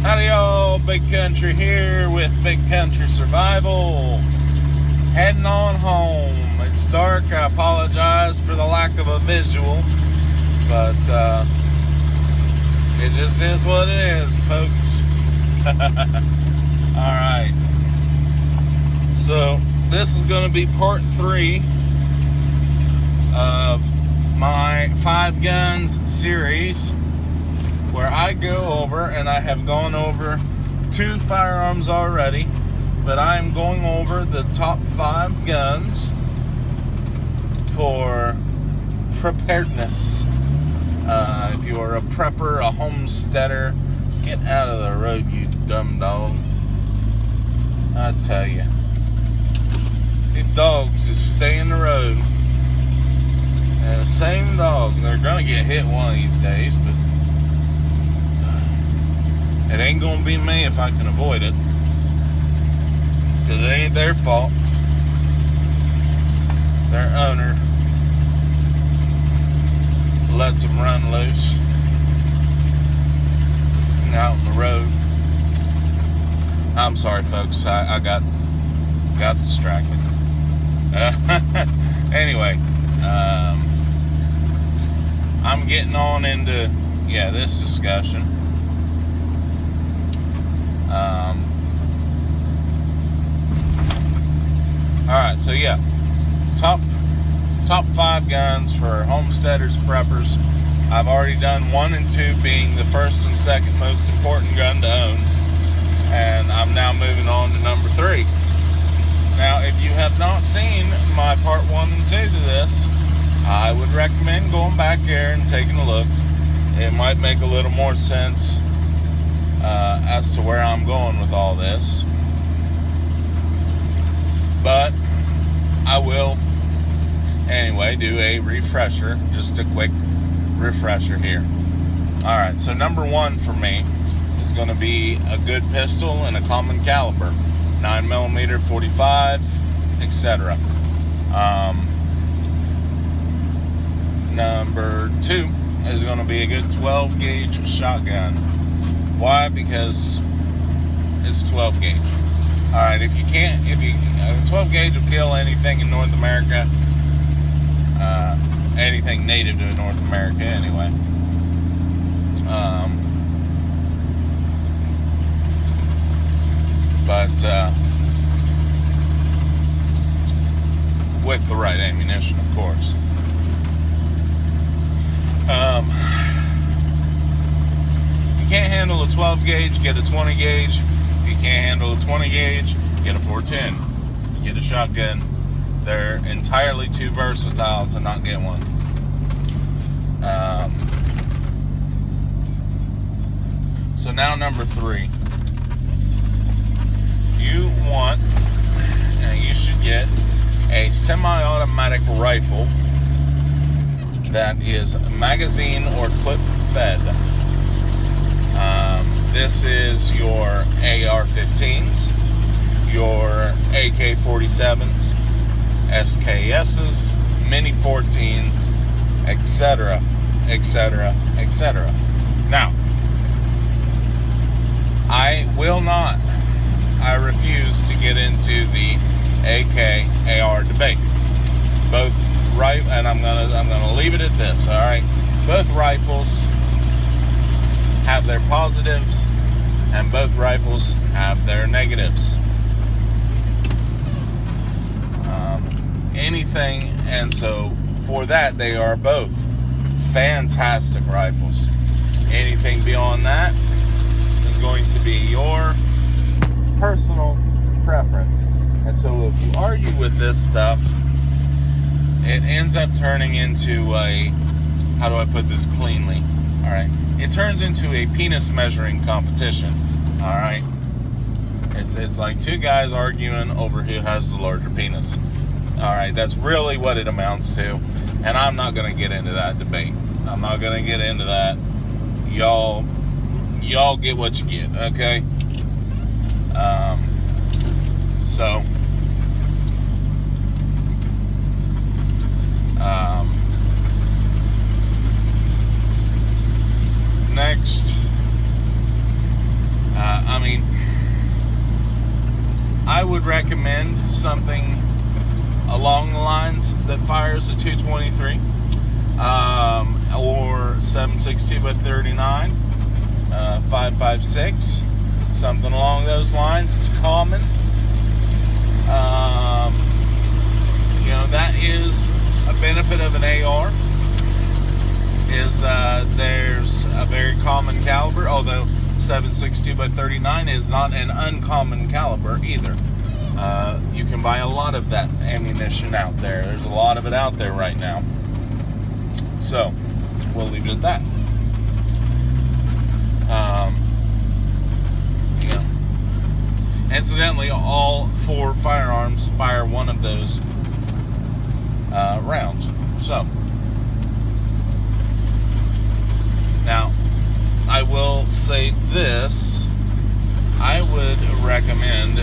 Howdy y'all, Big Country here with Big Country Survival. Heading on home. It's dark, I apologize for the lack of a visual, but it just is what it is, folks. Alright, so this is going to be part 3 of my 5 Guns series, where I go over, and I have gone over 2 firearms already, but I'm going over the top 5 guns for preparedness. If you are a prepper, a homesteader, get out of the road, you dumb dog. I tell you, these dogs just stay in the road. And the same dog, they're gonna get hit one of these days, but it ain't gonna be me if I can avoid it, because it ain't their fault. Their owner lets them run loose and out on the road. I'm sorry, folks. I got distracted. Anyway, I'm getting on into this discussion. Alright, so top 5 guns for homesteaders, preppers. I've already done 1 and 2 being the first and second most important gun to own, and I'm now moving on to number 3. Now, if you have not seen my part 1 and 2 to this, I would recommend going back there and taking a look. It might make a little more sense as to where I'm going with all this, but I will anyway do a refresher, just a quick refresher here. Alright, so number 1 for me is going to be a good pistol and a common caliber, 9mm, 45, etc. Number 2 is going to be a good 12 gauge shotgun. Why? Because it's 12 gauge. Alright, if 12 gauge will kill anything in North America, anything native to North America anyway. But with the right ammunition, of course. If you can't handle a 12 gauge, get a 20 gauge. If you can't handle a 20 gauge, get a 410. Get a shotgun. They're entirely too versatile to not get one. So now number 3. You want, and you should get, a semi-automatic rifle that is magazine or clip fed. This is your AR-15s, your AK-47s, SKSs, Mini 14s, etc., etc., etc. Now, I refuse to get into the AK-AR debate. Both and I'm gonna leave it at this. All right, both rifles have their positives, and both rifles have their negatives. And so for that, they are both fantastic rifles. Anything beyond that is going to be your personal preference. And so if you argue with this stuff, it ends up turning into a, how do I put this cleanly? All right, it turns into a penis measuring competition. All right, it's like 2 guys arguing over who has the larger penis. All right, that's really what it amounts to, and I'm not going to get into that debate. I'm not going to get into that. Y'all get what you get, okay? So next, mean, I would recommend something along the lines that fires a 223 or 7.62 by 39, 5.56, something along those lines. It's common. You know, that is a benefit of an AR, is there's a very common caliber, although 7.62 by 39 is not an uncommon caliber either. You can buy a lot of that ammunition out there. There's a lot of it out there right now. So, we'll leave it at that. You know, incidentally, all 4 firearms fire one of those rounds. So, now, I will say this. I would recommend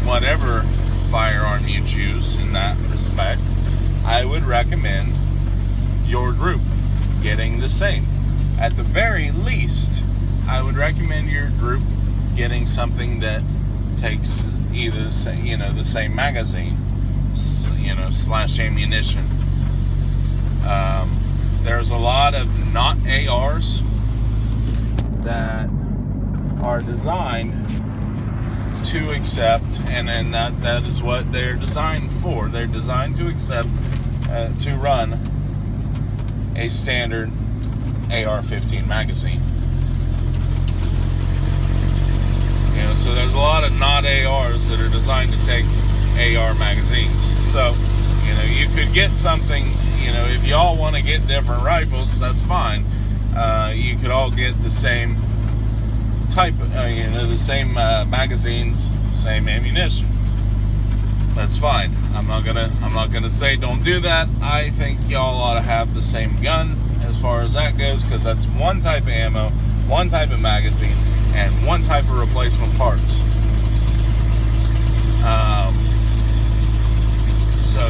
whatever firearm you choose in that respect. I would recommend your group getting the same. At the very least, I would recommend your group getting something that takes either the same magazine, slash ammunition. There's a lot of not ARs that are designed to accept, and then that is what they're designed for. They're designed to accept, to run a standard AR-15 magazine. So there's a lot of not ARs that are designed to take AR magazines. So, you could get something, if you all want to get different rifles, that's fine. You could all get the same type, the same magazines, same ammunition. That's fine. I'm not gonna say don't do that. I think y'all ought to have the same gun as far as that goes, because that's one type of ammo, one type of magazine, and one type of replacement parts. So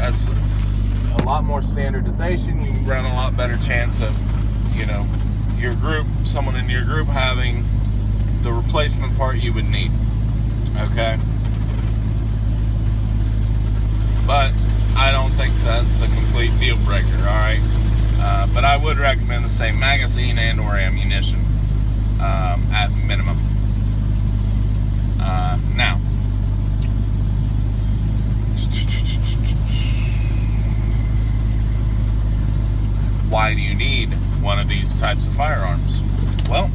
that's a lot more standardization. You can run a lot better chance of, your group, someone in your group having the replacement part you would need. Okay? But I don't think that's a complete deal breaker, alright? But I would recommend the same magazine and or ammunition at minimum. Now, why do you need one of these types of firearms? Well,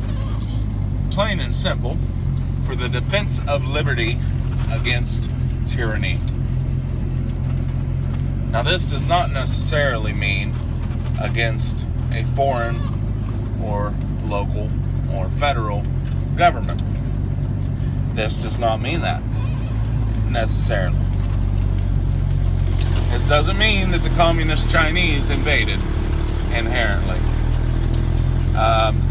plain and simple, for the defense of liberty against tyranny. Now, this does not necessarily mean against a foreign or local or federal government. This does not mean that necessarily. This doesn't mean that the communist Chinese invaded inherently.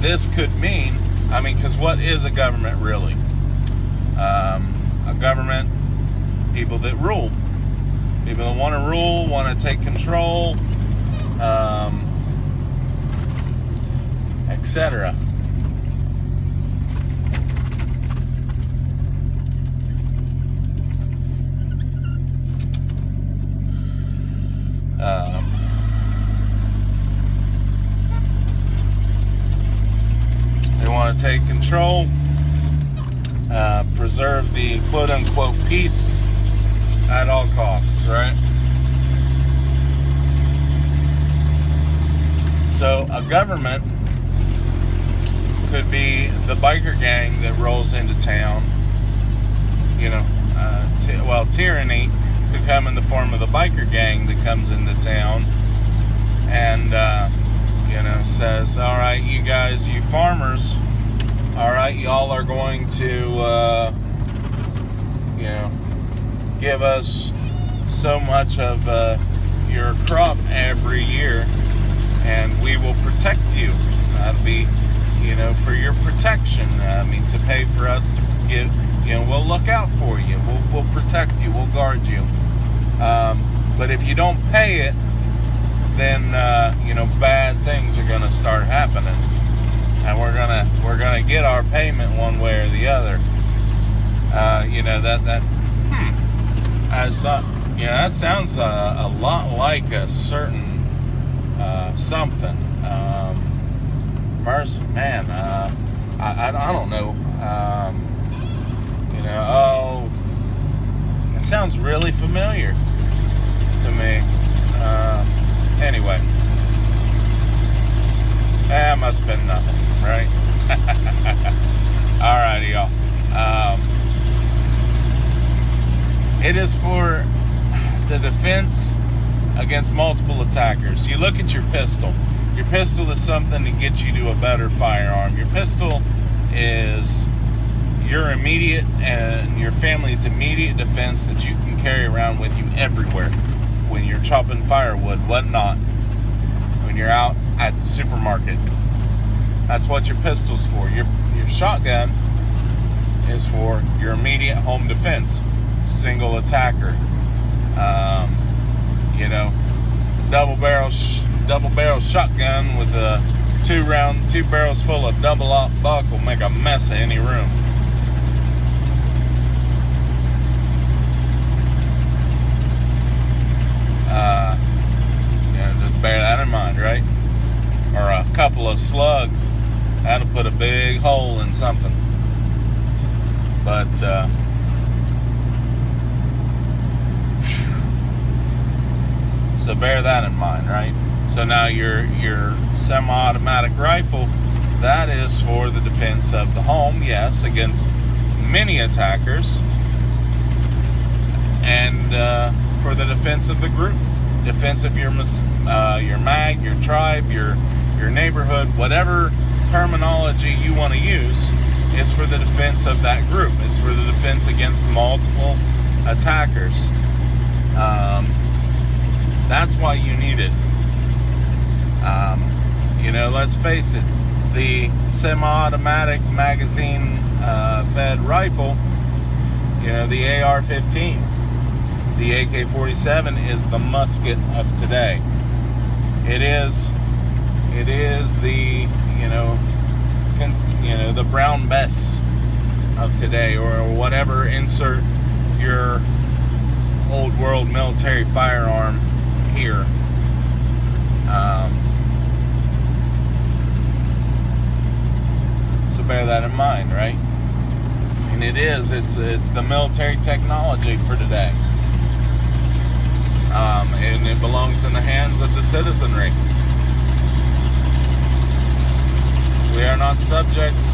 This could mean, because what is a government really? A government, people that rule. People that want to rule, want to take control, etc. They want to take control, preserve the quote-unquote peace at all costs, right? So a government could be the biker gang that rolls into town. Tyranny could come in the form of the biker gang that comes into town and says, all right, you guys, you farmers, all right, y'all are going to give us so much of your crop every year, and we will protect you. That'll be, for your protection. To pay for us to give, we'll look out for you. We'll protect you. We'll guard you. But if you don't pay it, then, bad things are going to start happening. and we're gonna get our payment one way or the other. That sounds a lot like a certain something. Mercy, man. I don't know. It sounds really familiar to me. Anyway, that must have been nothing, right? Alrighty, y'all. It is for the defense against multiple attackers. You look at your pistol. Your pistol is something to get you to a better firearm. Your pistol is your immediate and your family's immediate defense that you can carry around with you everywhere. When you're chopping firewood, whatnot. When you're out at the supermarket. That's what your pistol's for. Your shotgun is for your immediate home defense. Single attacker. Double barrel shotgun with a 2 barrels full of double aught buck will make a mess of any room. Just bear that in mind, right? Or a couple of slugs, that'll put a big hole in something. But so bear that in mind, right? So now your semi-automatic rifle, that is for the defense of the home, yes, against many attackers, and for the defense of the group, defense of your mag, your tribe, your neighborhood, whatever terminology you want to use, is for the defense of that group. It's for the defense against multiple attackers. That's why you need it. Let's face it, the semi-automatic magazine fed rifle, the AR-15, the AK-47 is the musket of today. It is the the Brown Bess of today, or whatever. Insert your old world military firearm here. So bear that in mind, right? And it's the military technology for today. And it belongs in the hands of the citizenry. We are not subjects,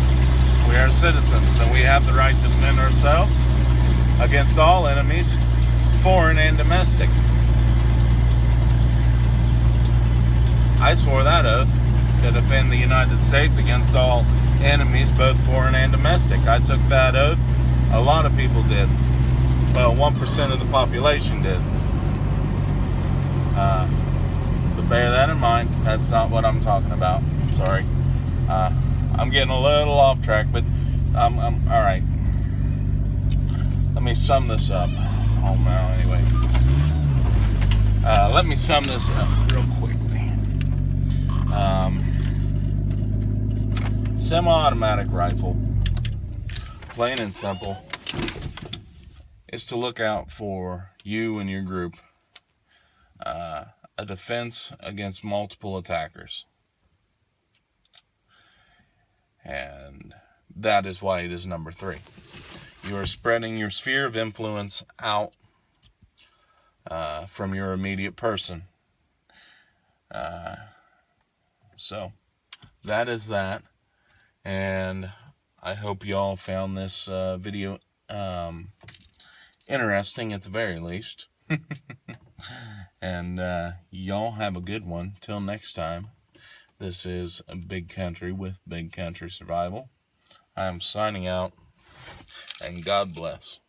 we are citizens, and we have the right to defend ourselves against all enemies, foreign and domestic. I swore that oath to defend the United States against all enemies, both foreign and domestic. I took that oath. A lot of people did. Well, 1% of the population did. But bear that in mind. That's not what I'm talking about. Sorry. I'm getting a little off track, but I'm all right. Let me sum this up. Oh, no, anyway. Let me sum this up real quickly. Semi-automatic rifle, plain and simple, is to look out for you and your group. A defense against multiple attackers. And that is why it is number 3. You are spreading your sphere of influence out from your immediate person. So that is that. And I hope y'all found this video interesting at the very least. And y'all have a good one. Till next time. This is Big Country with Big Country Survival. I am signing out, and God bless.